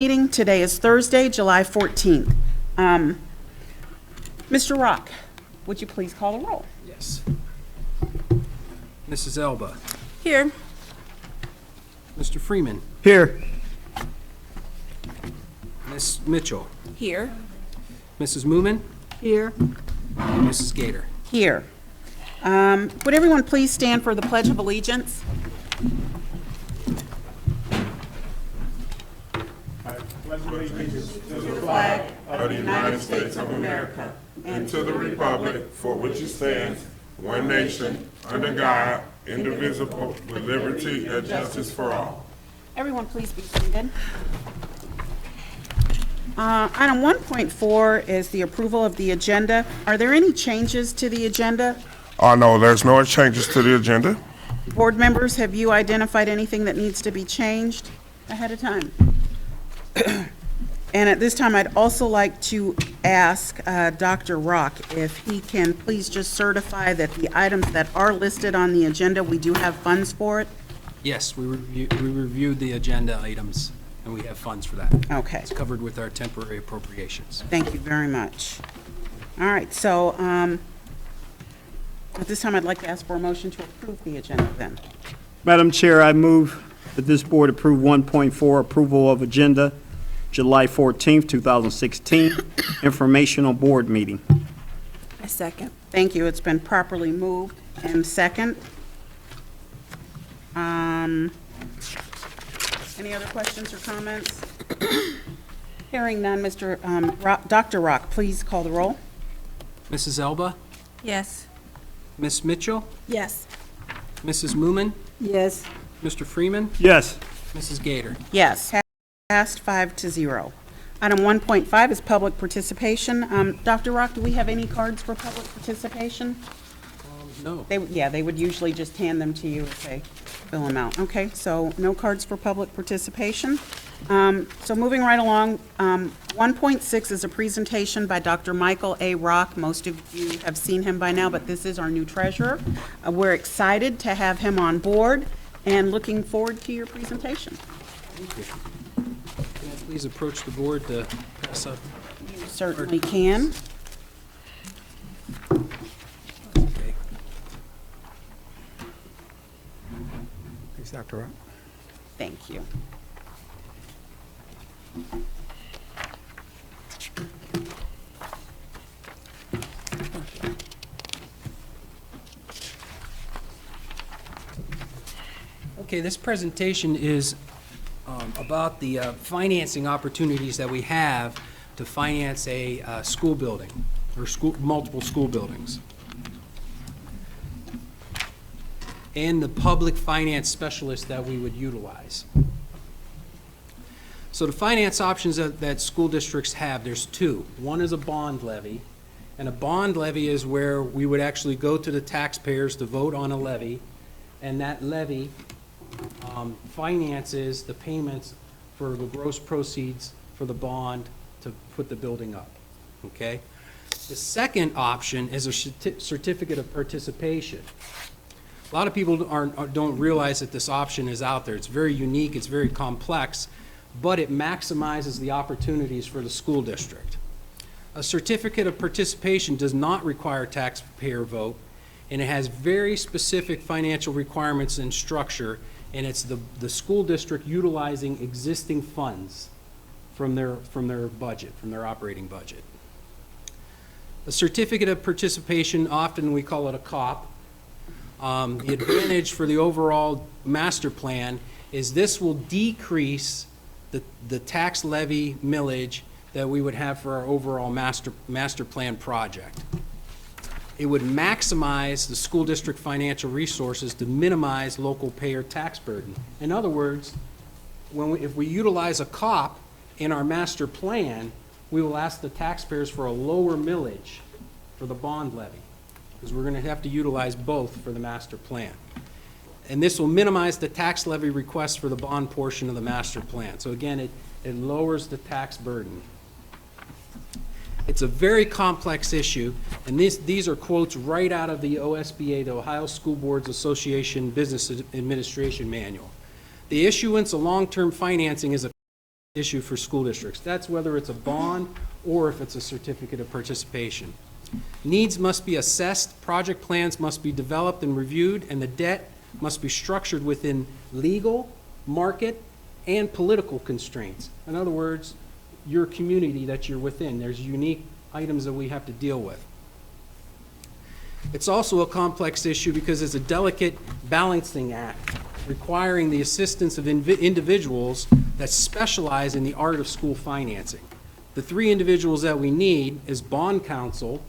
Meeting today is Thursday, July 14th. Mr. Rock, would you please call the roll? Yes. Mrs. Elba. Here. Mr. Freeman. Here. Ms. Mitchell. Here. Mrs. Moomin. Here. And Mrs. Gator. Here. Would everyone please stand for the Pledge of Allegiance? Of the United States of America, and to the republic for which it stands, one nation, under God, indivisible, with liberty and justice for all. Everyone please be seated. Item 1.4 is the approval of the agenda. Are there any changes to the agenda? No, there's no changes to the agenda. Board members, have you identified anything that needs to be changed ahead of time? And at this time, I'd also like to ask Dr. Rock if he can please just certify that the items that are listed on the agenda, we do have funds for it? Yes, we reviewed the agenda items, and we have funds for that. Okay, It's covered with our temporary appropriations. thank you very much. All right, so at this time, I'd like to ask for a motion to approve the agenda then. Madam Chair, I move that this board approve 1.4, approval of agenda, July 14th, 2016, informational board meeting. A second. Thank you. It's been properly moved and second. Any other questions or comments? Hearing none, Dr. Rock, please call the roll. Mrs. Elba. Yes. Ms. Mitchell. Yes. Mrs. Moomin. Yes. Mr. Freeman. Yes. Mrs. Gator. Yes, passed 5-0. Item 1.5 is public participation. Dr. Rock, do we have any cards for public participation? No. They would usually just hand them to you if they fill them out. Okay, so no cards for public participation. So moving right along, 1.6 is a presentation by Dr. Michael A. Rock. Most of you have seen him by now, but this is our new treasurer. We're excited to have him on board and looking forward to your presentation. Thank you. Can I please approach the board to pass up? You certainly can. Okay. Thanks, Dr. Rock. Thank you. Okay, this presentation is about the financing opportunities that we have to finance a school building or multiple school buildings. And the public finance specialist that we would utilize. So the finance options that school districts have, there's two. One is a bond levy, and a bond levy is where we would actually go to the taxpayers to vote on a levy, and that levy finances the payments for the gross proceeds for the bond to put the building up, okay? The second option is a certificate of participation. A lot of people don't realize that this option is out there. It's very unique, it's very complex, but it maximizes the opportunities for the school district. A certificate of participation does not require taxpayer vote, and it has very specific financial requirements and structure, and it's the school district utilizing existing funds from their budget, from their operating budget. A certificate of participation, often we call it a COP. The advantage for the overall master plan is this will decrease the tax levy millage that we would have for our overall master plan project. It would maximize the school district financial resources to minimize local payer tax burden. In other words, if we utilize a COP in our master plan, we will ask the taxpayers for a lower millage for the bond levy, because we're going to have to utilize both for the master plan. And this will minimize the tax levy request for the bond portion of the master plan. So again, it lowers the tax burden. It's a very complex issue, and these are quotes right out of the OSBA, the Ohio School Boards Association Business Administration Manual. The issuance of long-term financing is a issue for school districts. That's whether it's a bond or if it's a certificate of participation. Needs must be assessed, project plans must be developed and reviewed, and the debt must be structured within legal, market, and political constraints. In other words, your community that you're within. There's unique items that we have to deal with. It's also a complex issue because it's a delicate balancing act requiring the assistance of individuals that specialize in the art of school financing. The three individuals that we need is bond counsel.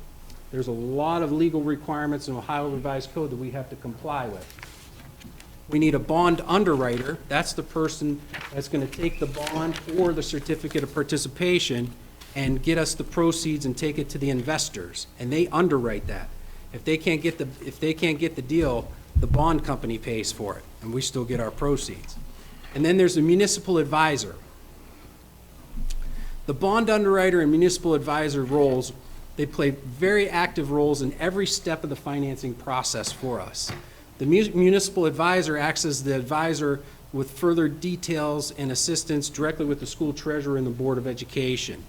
There's a lot of legal requirements in Ohio Revised Code that we have to comply with. We need a bond underwriter. That's the person that's going to take the bond or the certificate of participation and get us the proceeds and take it to the investors, and they underwrite that. If they can't get the deal, the bond company pays for it, and we still get our proceeds. And then there's a municipal advisor. The bond underwriter and municipal advisor roles, they play very active roles in every step of the financing process for us. The municipal advisor acts as the advisor with further details and assistance directly with the school treasurer and the Board of Education.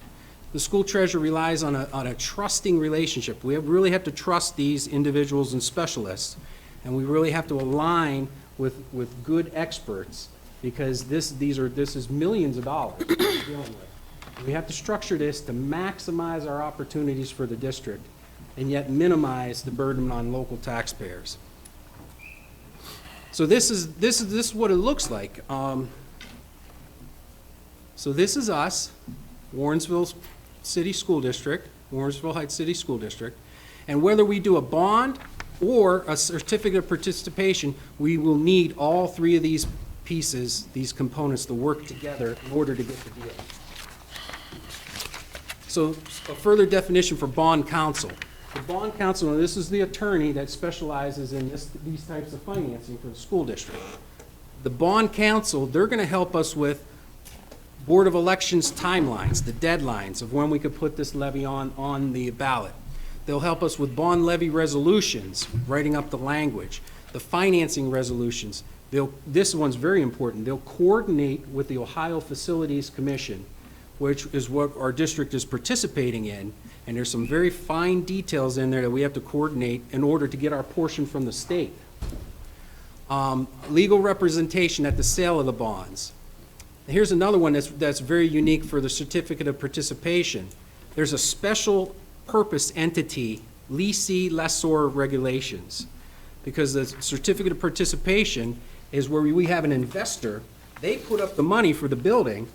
The school treasurer relies on a trusting relationship. We really have to trust these individuals and specialists, and we really have to align with good experts, because this is millions of dollars we're dealing with. We have to structure this to maximize our opportunities for the district and yet minimize the burden on local taxpayers. So this is what it looks like. So this is us, Warrensville City School District, Warrensville Heights City School District, and whether we do a bond or a certificate of participation, we will need all three of these pieces, these components, to work together in order to get the deal. So a further definition for bond counsel. The bond counsel, and this is the attorney that specializes in these types of financing for the school district. The bond counsel, they're going to help us with Board of Elections timelines, the deadlines of when we could put this levy on the ballot. They'll help us with bond levy resolutions, writing up the language, the financing resolutions. This one's very important. They'll coordinate with the Ohio Facilities Commission, which is what our district is participating in, and there's some very fine details in there that we have to coordinate in order to get our portion from the state. Legal representation at the sale of the bonds. Here's another one that's very unique for the certificate of participation. There's a special purpose entity, lessee lessor regulations, because the certificate of participation is where we have an investor. They put up the money for the building,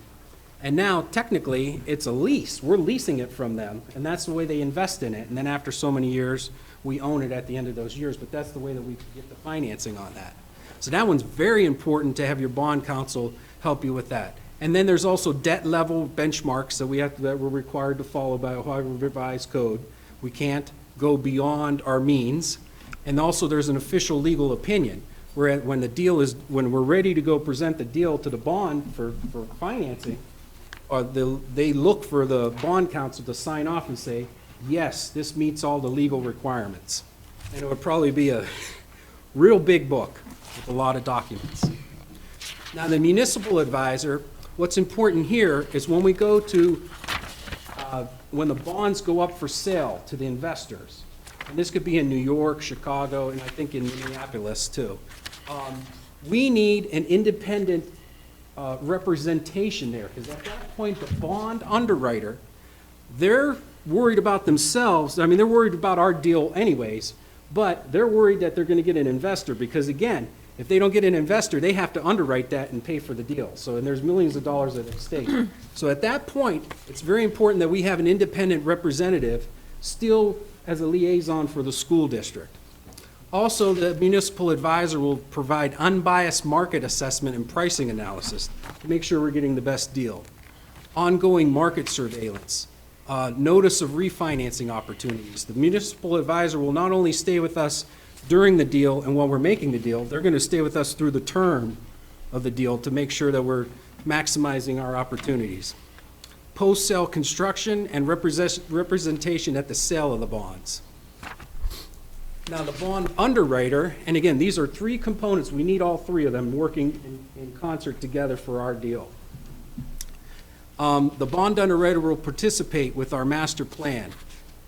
and now technically it's a lease. We're leasing it from them, and that's the way they invest in it. And then after so many years, we own it at the end of those years, but that's the way that we get the financing on that. So that one's very important to have your bond counsel help you with that. And then there's also debt level benchmarks that we're required to follow by Ohio Revised Code. We can't go beyond our means. And also there's an official legal opinion where when we're ready to go present the deal to the bond for financing, they look for the bond counsel to sign off and say, yes, this meets all the legal requirements. And it would probably be a real big book with a lot of documents. Now, the municipal advisor, what's important here is when we go to, when the bonds go up for sale to the investors, and this could be in New York, Chicago, and I think in Minneapolis too, we need an independent representation there, because at that point, the bond underwriter, they're worried about themselves. I mean, they're worried about our deal anyways, but they're worried that they're going to get an investor, because again, if they don't get an investor, they have to underwrite that and pay for the deal. So, and there's millions of dollars at stake. So at that point, it's very important that we have an independent representative still as a liaison for the school district. Also, the municipal advisor will provide unbiased market assessment and pricing analysis to make sure we're getting the best deal. Ongoing market surveillance, notice of refinancing opportunities. The municipal advisor will not only stay with us during the deal and while we're making the deal, they're going to stay with us through the term of the deal to make sure that we're maximizing our opportunities. Post-sale construction and representation at the sale of the bonds. Now, the bond underwriter, and again, these are three components. We need all three of them working in concert together for our deal. The bond underwriter will participate with our master plan.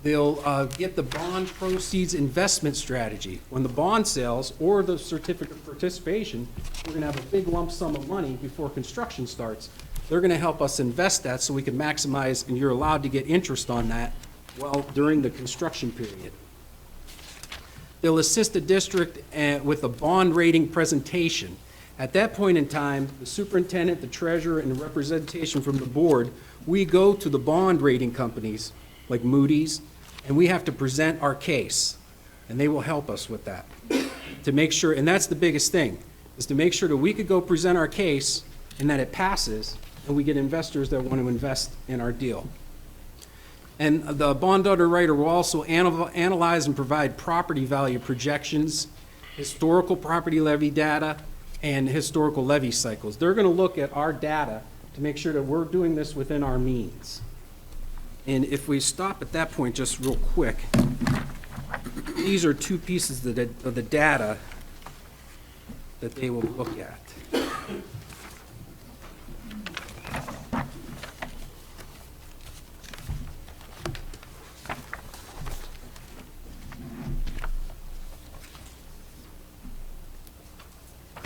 They'll get the bond proceeds investment strategy. When the bond sales or the certificate of participation, we're going to have a big lump sum of money before construction starts. They're going to help us invest that so we can maximize, and you're allowed to get interest on that during the construction period. They'll assist the district with a bond rating presentation. At that point in time, the superintendent, the treasurer, and the representation from the board, we go to the bond rating companies like Moody's, and we have to present our case, and they will help us with that to make sure, and that's the biggest thing, is to make sure that we could go present our case and that it passes, and we get investors that want to invest in our deal. And the bond underwriter will also analyze and provide property value projections, historical property levy data, and historical levy cycles. They're going to look at our data to make sure that we're doing this within our means. And if we stop at that point just real quick, these are two pieces of the data that they will look at.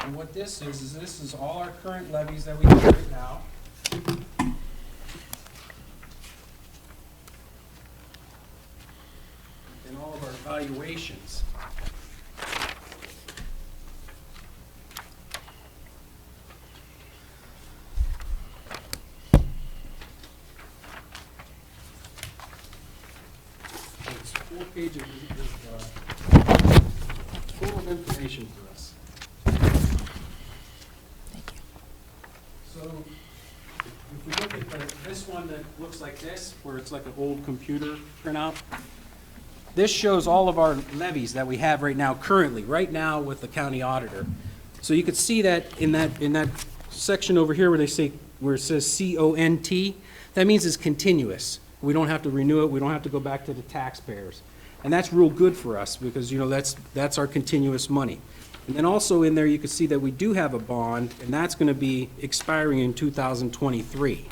And what this is all our current levies that we have right now. And all of our valuations. It's 4 pages full of information for us. So, if we look at this one that looks like this, where it's like an old computer printout, this shows all of our levies that we have right now, currently, right now with the county auditor. So you could see that in that section over here where it says CONT, that means it's continuous. We don't have to renew it, we don't have to go back to the taxpayers. And that's real good for us because, you know, that's our continuous money. And then also in there, you can see that we do have a bond, and that's going to be expiring in 2023.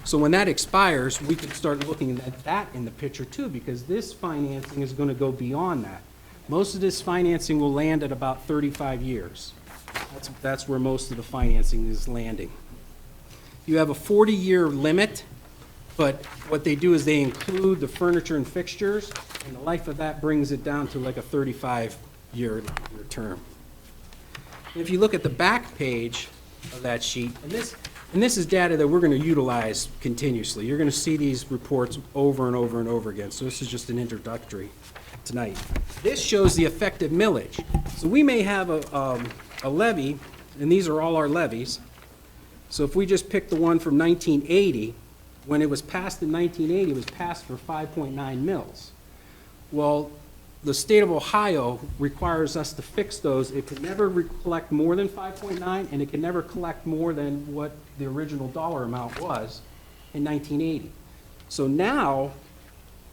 So when that expires, we can start looking at that in the picture too, because this financing is going to go beyond that. Most of this financing will land at about 35 years. That's where most of the financing is landing. You have a 40-year limit, but what they do is they include the furniture and fixtures, and the life of that brings it down to like a 35-year term. If you look at the back page of that sheet, and this is data that we're going to utilize continuously. You're going to see these reports over and over and over again, so this is just an introductory tonight. This shows the effective millage. So we may have a levy, and these are all our levies. So if we just pick the one from 1980, when it was passed in 1980, it was passed for 5.9 mils. Well, the state of Ohio requires us to fix those. It can never collect more than 5.9, and it can never collect more than what the original dollar amount was in 1980. So now,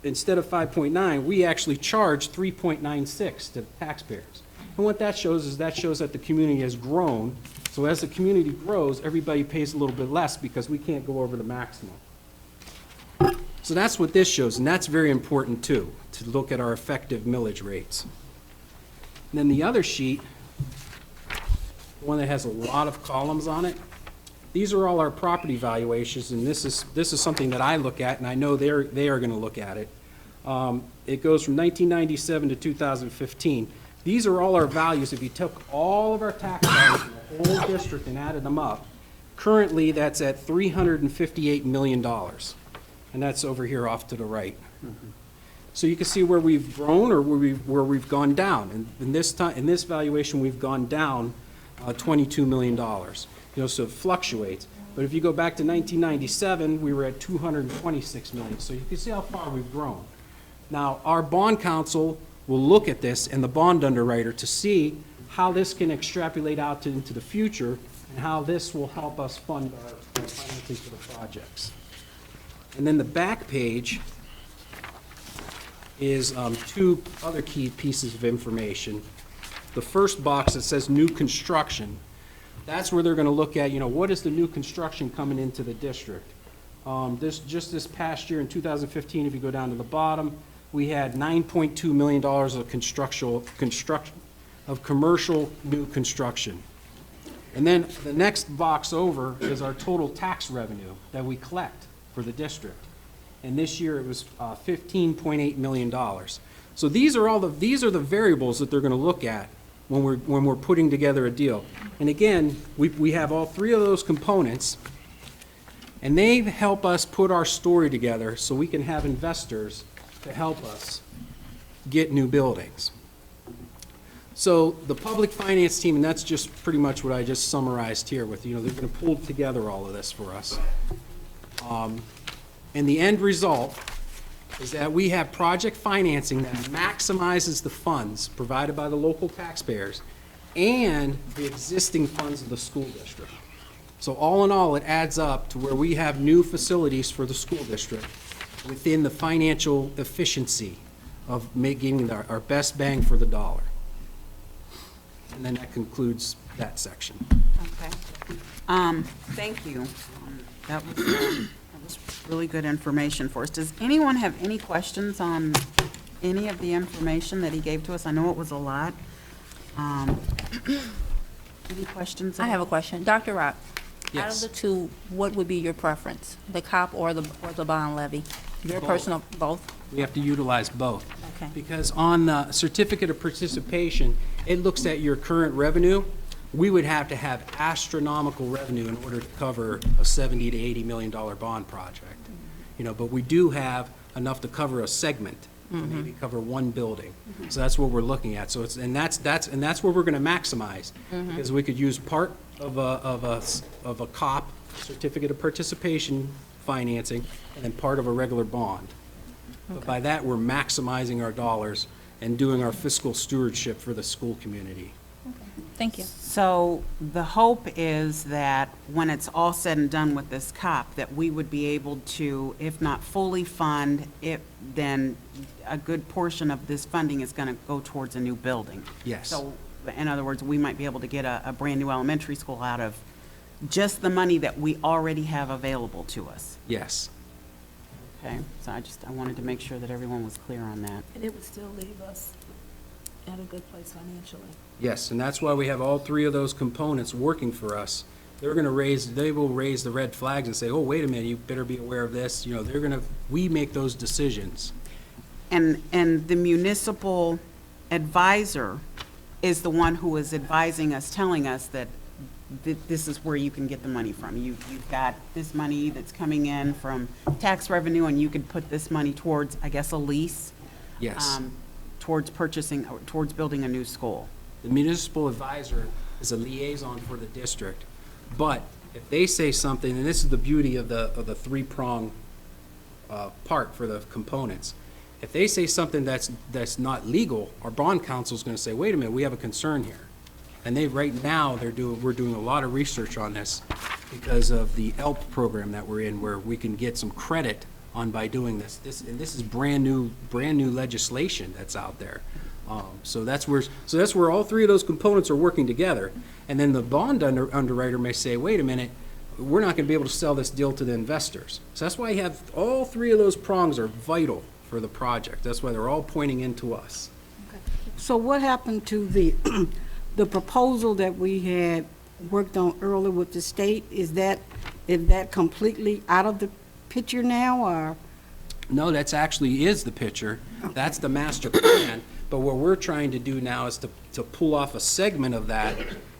instead of 5.9, we actually charge 3.96 to the taxpayers. And what that shows is that the community has grown. So as the community grows, everybody pays a little bit less because we can't go over the maximum. So that's what this shows, and that's very important too, to look at our effective millage rates. And then the other sheet, the one that has a lot of columns on it, these are all our property valuations, and this is something that I look at, and I know they are going to look at it. It goes from 1997 to 2015. These are all our values. If you took all of our tax values in the whole district and added them up, currently that's at $358 million. And that's over here off to the right. Mm-hmm. So you can see where we've grown or where we've gone down. And in this valuation, we've gone down $22 million. You know, so it fluctuates. But if you go back to 1997, we were at $226 million. So you can see how far we've grown. Now, our bond counsel will look at this and the bond underwriter to see how this can extrapolate out into the future and how this will help us fund our financing for the projects. And then the back page is two other key pieces of information. The first box that says new construction. that's where they're gonna look at, what is the new construction coming into the district? This past year in 2015, if you go down to the bottom, we had $9.2 million of commercial new construction. And then the next box over is our total tax revenue that we collect for the district. And this year it was $15.8 million. So these are the variables that they're going to look at when we're putting together a deal. And again, we have all three of those components, and they help us put our story together so we can have investors to help us get new buildings. So the public finance team, and that's just pretty much what I just summarized here with, they're going to pull together all of this for us. And the end result is that we have project financing that maximizes the funds provided by the local taxpayers and the existing funds of the school district. So all in all, it adds up to where we have new facilities for the school district within the financial efficiency of making our best bang for the dollar. And then that concludes that section. Okay. Thank you. That was really good information for us. Does anyone have any questions on any of the information that he gave to us? I know it was a lot. Any questions? I have a question. Dr. Rock, out of Yes. the two, what would be your preference? The COP or the bond levy? Your personal, both? We have to utilize both. Okay. Because on the certificate of participation, it looks at your current revenue. We would have to have astronomical revenue in order to cover a $70 to $80 million bond project. But we do have enough to cover a segment, to maybe cover one building. So that's what we're looking at. So that's where we're going to maximize, because we could use part of a COP, certificate of participation financing, and then part of a regular bond. But by that, we're maximizing our dollars and doing our fiscal stewardship for the school community. Thank you. So the hope is that when it's all said and done with this COP, that we would be able to, if not fully fund it, then a good portion of this funding is going to go towards a new building. Yes. So in other words, we might be able to get a brand-new elementary school out of just the money that we already have available to us. Yes. Okay, so I wanted to make sure that everyone was clear on that. And it would still leave us at a good place financially. Yes, and that's why we have all three of those components working for us. They will raise the red flags and say, oh, wait a minute, you better be aware of this. We make those decisions. And the municipal advisor is the one who is advising us, telling us that this is where you can get the money from. You've got this money that's coming in from tax revenue, and you could put this money towards, I guess, a lease. Yes. Towards purchasing, or towards building a new school. The municipal advisor is a liaison for the district, but if they say something, and this is the beauty of the three-prong part for the components, if they say something that's not legal, our bond counsel is going to say, wait a minute, we have a concern here. And right now we're doing a lot of research on this because of the ELP program that we're in, where we can get some credit on by doing this. This is brand new legislation that's out there. So that's where all three of those components are working together. And then the bond underwriter may say, wait a minute, we're not going to be able to sell this deal to the investors. So that's why you have all three of those prongs are vital for the project. That's why they're all pointing into us. So what happened to the proposal that we had worked on earlier with the state? Is that completely out of the picture now, or? No, that's actually is the picture. That's the master plan. But what we're trying to do now is to pull off a segment of that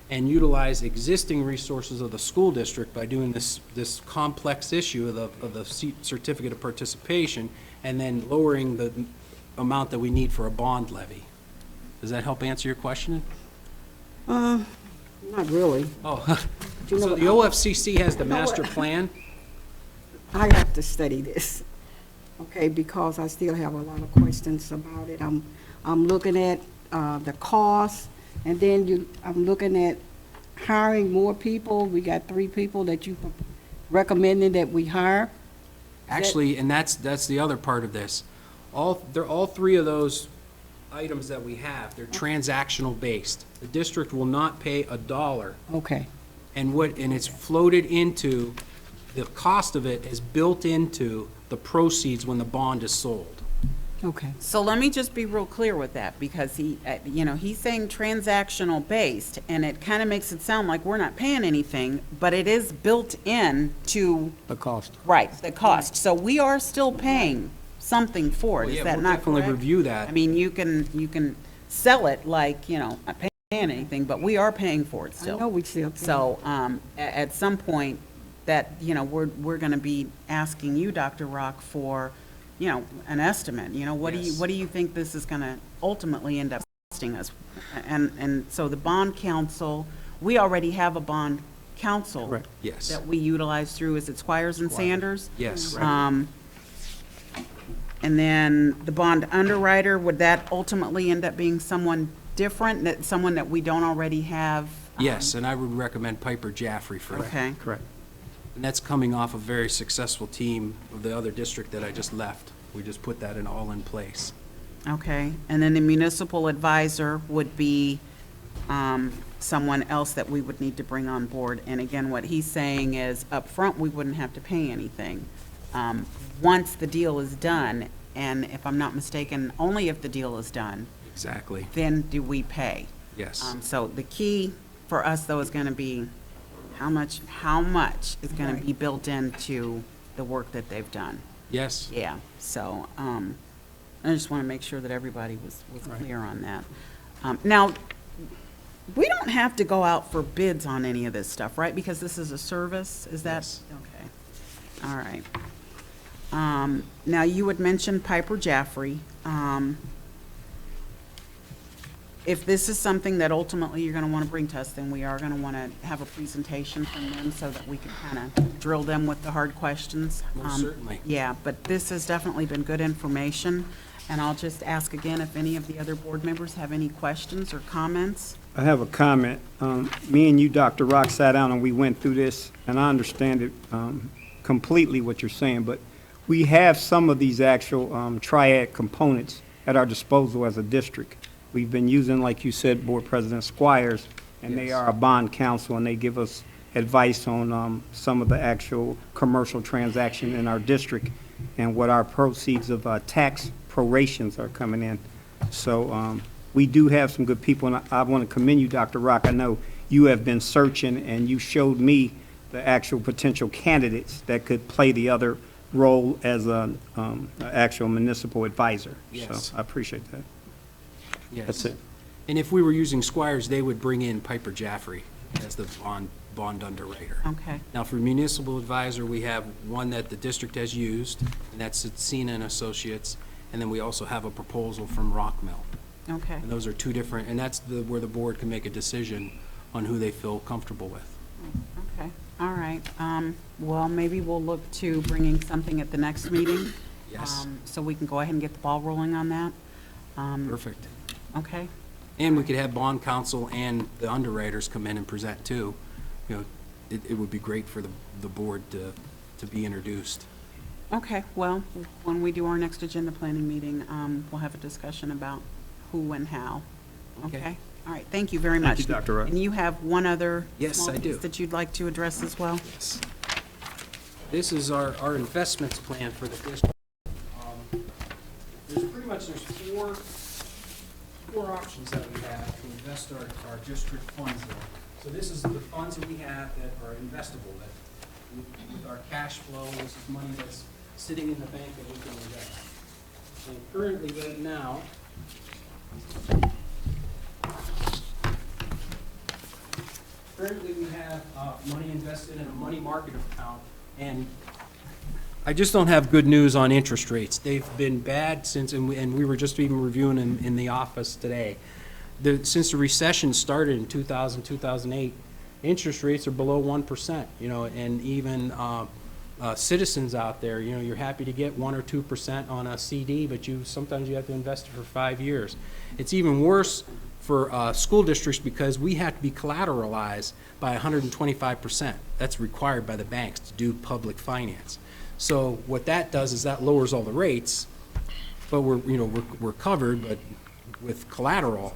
and utilize existing resources of the school district by doing this complex issue of the certificate of participation, and then lowering the amount that we need for a bond levy. Does that help answer your question? Not really. Oh, You know so what, the OFCC has the master plan? I have to study this, okay, because I still have a lot of questions about it. I'm looking at the cost, and then I'm looking at hiring more people. We got 3 people that you recommended that we hire. Actually, and that's the other part of this. All three of those items that we have, they're transactional based. The district will not pay $1 Okay, And it's floated into, the cost of it is built into the proceeds when the bond is sold. Okay. So let me just be real clear with that, because he's saying transactional based, and it kind of makes it sound like we're not paying anything, but it is built in to, The cost. right, the cost. So we are still paying something for it, Well, is yeah, that we'll not definitely correct? review that. I mean, you can sell it like, not paying anything, but we are paying for it I still. know we still pay. So, at some point, that, we're gonna be asking you, Dr. Rock, for, an estimate, what Yes. do you think this is gonna ultimately end up costing us? And so the bond counsel, we already have a bond counsel. Correct. Yes. That we utilize through, is it Squires and Sanders? Yes. And then the bond underwriter, would that ultimately end up being someone different, someone that we don't already have? Yes, and I would recommend Piper Jaffrey for that. Okay. Correct. And that's coming off a very successful team of the other district that I just left. We just put that all in place. Okay, and then the municipal advisor would be someone else that we would need to bring on board. And again, what he's saying is, up front, we wouldn't have to pay anything. Once the deal is done, and if I'm not mistaken, only if the deal is done, Exactly. then do we pay. Yes. So the key for us, though, is going to be how much is going to be built into the work that they've done. Yes. Yeah, so, I just want to make sure that everybody was clear on that. Now, we don't have to go out for bids on any of this stuff, right? Because this is a service, is that? Yes. Okay, all right. Now, you had mentioned Piper Jaffray. If this is something that ultimately you're going to want to bring to us, then we are going to want to have a presentation from them so that we can kind of drill them with the hard questions. Most certainly. Yeah, but this has definitely been good information, and I'll just ask again if any of the other board members have any questions or comments. I have a comment. Me and you, Dr. Rock, sat down and we went through this, and I understand it completely what you're saying, but we have some of these actual triad components at our disposal as a district. We've been using, like you said, Board President Squires, and they Yes. are a bond counsel, and they give us advice on some of the actual commercial transaction in our district and what our proceeds of tax prorations are coming in. So we do have some good people, and I want to commend you, Dr. Rock. I know you have been searching, and you showed me the actual potential candidates that could play the other role as an actual municipal advisor. Yes. So I appreciate that. Yes. That's it. And if we were using Squires, they would bring in Piper Jaffray as the bond underwriter. Okay, Now, for municipal advisor, we have one that the district has used, and that's Cena and Associates, and then we also have a proposal from Rockmill. okay, And those are two different, and that's where the board can make a decision on who they feel comfortable with. okay, all right. Well, maybe we'll look to bringing something at the next meeting. Yes. So we can go ahead and get the ball rolling on that. Perfect. Okay, And we could have bond counsel and the underwriters come in and present too. It would be great for the board to be introduced. okay, well, when we do our next agenda planning meeting, we'll have a discussion about who and how. Okay. Okay, all right, thank you very much. you, Dr. Rupp. And you have one other Yes, small I do. piece that you'd like to address as well? Yes. This is our investments plan for the district. There's four options that we have to invest our district funds in. So this is the funds that we have that are investable, that with our cash flow, this is money that's sitting in the bank that we can invest. And currently, right now, we have money invested in a money market account, and I just don't have good news on interest rates. They've been bad since, and we were just even reviewing in the office today. Since the recession started in 2000, 2008, interest rates are below 1%, and even citizens out there, you're happy to get 1 or 2% on a CD, but sometimes you have to invest it for 5 years. It's even worse for school districts because we have to be collateralized by 125%. That's required by the banks to do public finance. So what that does is that lowers all the rates, but we're covered, but with collateral,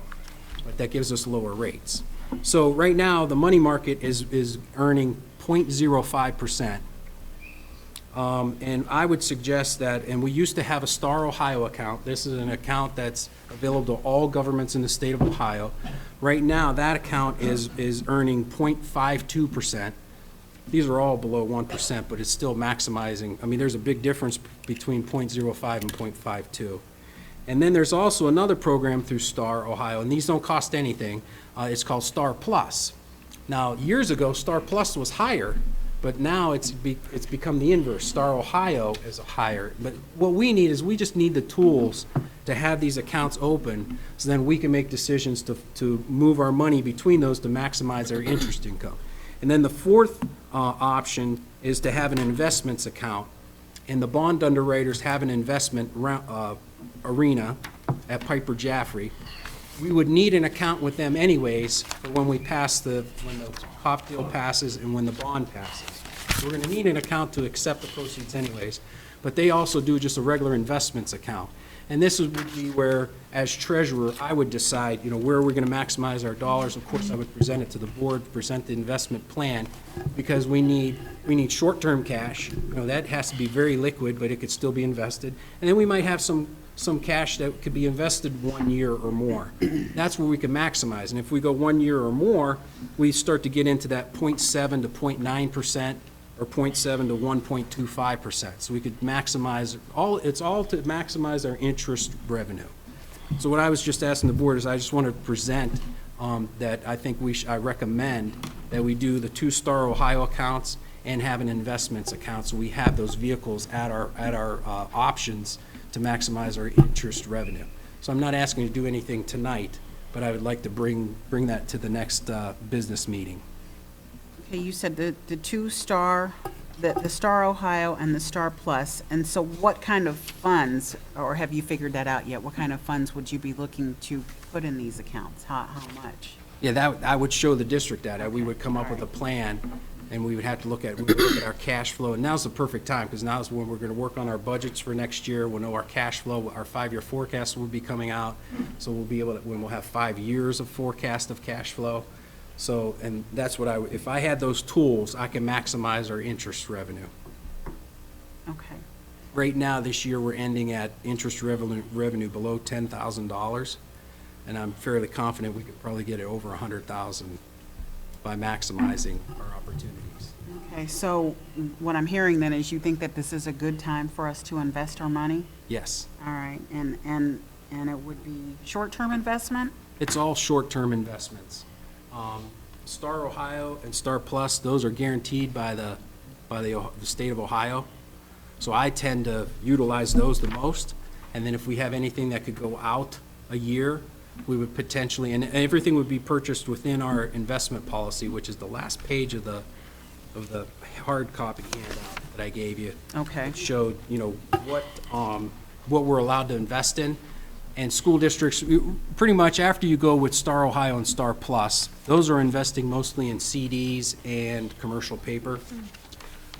but that gives us lower rates. So right now, the money market is earning 0.05%. And I would suggest that, and we used to have a Star Ohio account. This is an account that's available to all governments in the state of Ohio. Right now, that account is earning 0.52%. These are all below 1%, but it's still maximizing. I mean, there's a big difference between 0.05 and 0.52. And then there's also another program through Star Ohio, and these don't cost anything. It's called Star Plus. Now, years ago, Star Plus was higher, but now it's become the inverse. Star Ohio is higher. But what we need is we just need the tools to have these accounts open, so then we can make decisions to move our money between those to maximize our interest income. And then the fourth option is to have an investments account. And the bond underwriters have an investment arena at Piper Jaffray. We would need an account with them anyways for when we pass when the COP deal passes and when the bond passes. We're going to need an account to accept the proceeds anyways, but they also do just a regular investments account. And this would be where, as treasurer, I would decide, where are we going to maximize our dollars. Of course, I would present it to the board, present the investment plan, because we need short-term cash. That has to be very liquid, but it could still be invested. And then we might have some cash that could be invested 1 year or more. That's where we can maximize. And if we go 1 year or more, we start to get into that 0.7 to 0.9%. Or 0.7 to 1.25%. So we could maximize, it's all to maximize our interest revenue. So what I was just asking the board is I just want to present that I think I recommend that we do the 2 Star Ohio accounts and have an investments account, so we have those vehicles at our options to maximize our interest revenue. So I'm not asking you to do anything tonight, but I would like to bring that to the next business meeting. Okay, you said the 2 Star, the Star Ohio and the Star Plus, and so what kind of funds, or have you figured that out yet? What kind of funds would you be looking to put in these accounts? How much? Yeah, I would show the district that. We would come up with a plan, and we would have to look at our cash flow. And now's the perfect time, because now is when we're going to work on our budgets for next year. We'll know our cash flow, our 5-year forecast will be coming out. So we'll be able to, when we'll have 5 years of forecast of cash flow. So, and that's what if I had those tools, I can maximize our interest revenue. Okay. Right now, this year, we're ending at interest revenue below $10,000, and I'm fairly confident we could probably get it over $100,000 by maximizing our opportunities. Okay, so what I'm hearing then is you think that this is a good time for us to invest our money? Yes. All right, and it would be short-term investment? It's all short-term investments. Star Ohio and Star Plus, those are guaranteed by the state of Ohio. So I tend to utilize those the most. And then if we have anything that could go out a year, we would potentially, and everything would be purchased within our investment policy, which is the last page of the hard copy handout that I gave you. Okay. It showed, what we're allowed to invest in. And school districts, pretty much after you go with Star Ohio and Star Plus, those are investing mostly in CDs and commercial paper.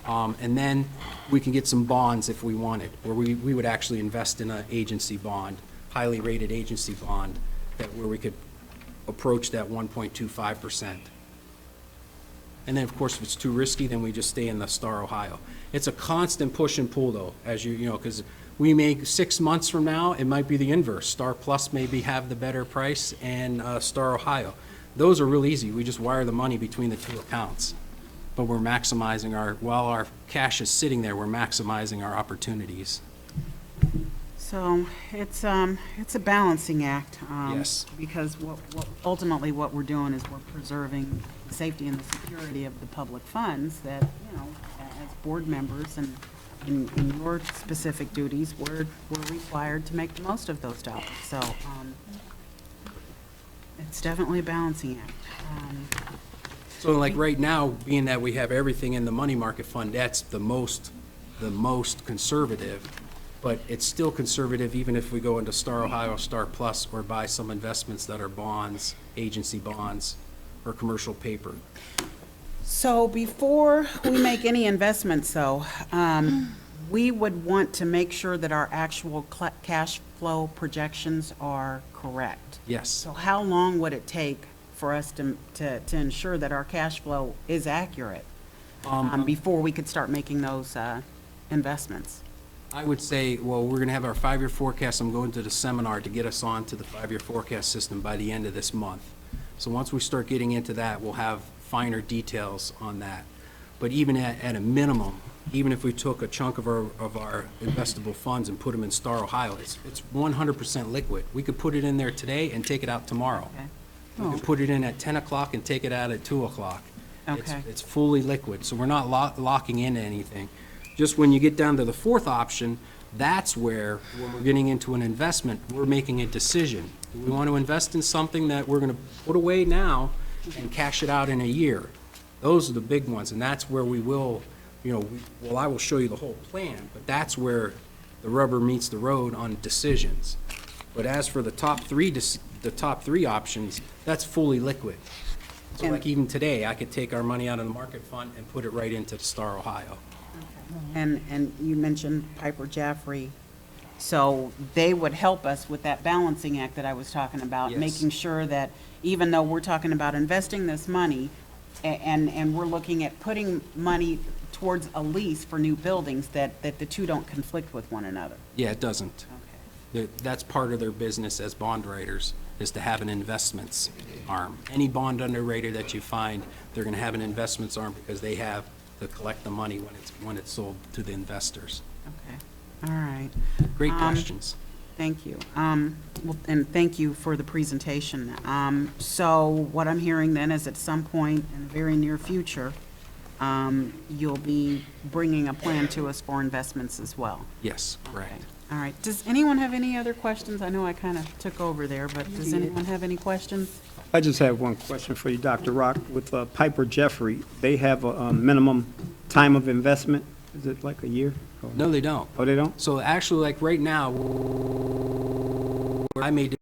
And then we can get some bonds if we wanted, where we would actually invest in an agency bond, highly rated agency bond, where we could approach that 1.25%. And then, of course, if it's too risky, then we just stay in the Star Ohio. It's a constant push and pull, though, because we may, 6 months from now, it might be the inverse. Star Plus maybe have the better price, and Star Ohio. Those are real easy. We just wire the money between the 2 accounts. But we're maximizing while our cash is sitting there, we're maximizing our opportunities. So it's a balancing act. Yes. Because ultimately what we're doing is we're preserving the safety and the security of the public funds that, as board members and in your specific duties, we're required to make the most of those dollars. So it's definitely a balancing act. So like right now, being that we have everything in the money market fund, that's the most conservative, but it's still conservative even if we go into Star Ohio, Star Plus, or buy some investments that are bonds, agency bonds, or commercial paper. So before we make any investments, though, we would want to make sure that our actual cash flow projections are correct. Yes. So how long would it take for us to ensure that our cash flow is accurate before we could start making those investments? I would say, well, we're going to have our 5-year forecast. I'm going to the seminar to get us on to the 5-year forecast system by the end of this month. So once we start getting into that, we'll have finer details on that. But even at a minimum, even if we took a chunk of our investable funds and put them in Star, Ohio, it's 100% liquid. We could put it in there today and take it out tomorrow. Okay. We could put it in at 10 o'clock and take it out at 2 o'clock. Okay. It's fully liquid, so we're not locking into anything. Just when you get down to the fourth option, that's where, when we're getting into an investment, we're making a decision. Do we want to invest in something that we're going to put away now and cash it out in a year? Those are the big ones, and that's where we will, well, I will show you the whole plan, but that's where the rubber meets the road on decisions. But as for the top three options, that's fully liquid. So And- like even today, I could take our money out of the market fund and put it right into the Star, Ohio. And you mentioned Piper Jaffray, so they would help us with that balancing act that I was talking about, Yes. making sure that even though we're talking about investing this money, and we're looking at putting money towards a lease for new buildings, that the two don't conflict with one another. Yeah, it doesn't. Okay. That's part of their business as bond writers, is to have an investments arm. Any bond underwriter that you find, they're going to have an investments arm because they have to collect the money when it's sold to the investors. Okay, all right. Great questions. Thank you. Well, and thank you for the presentation. So what I'm hearing then is at some point in the very near future, you'll be bringing a plan to us for investments as well. Yes, correct. All right. Does anyone have any other questions? I know I kind of took over there, but does anyone have any questions? I just have one question for you, Dr. Rock. With Piper Jaffray, they have a minimum time of investment? Is it like a year? Or- No, they don't. Oh, they don't? So actually, like right now, I made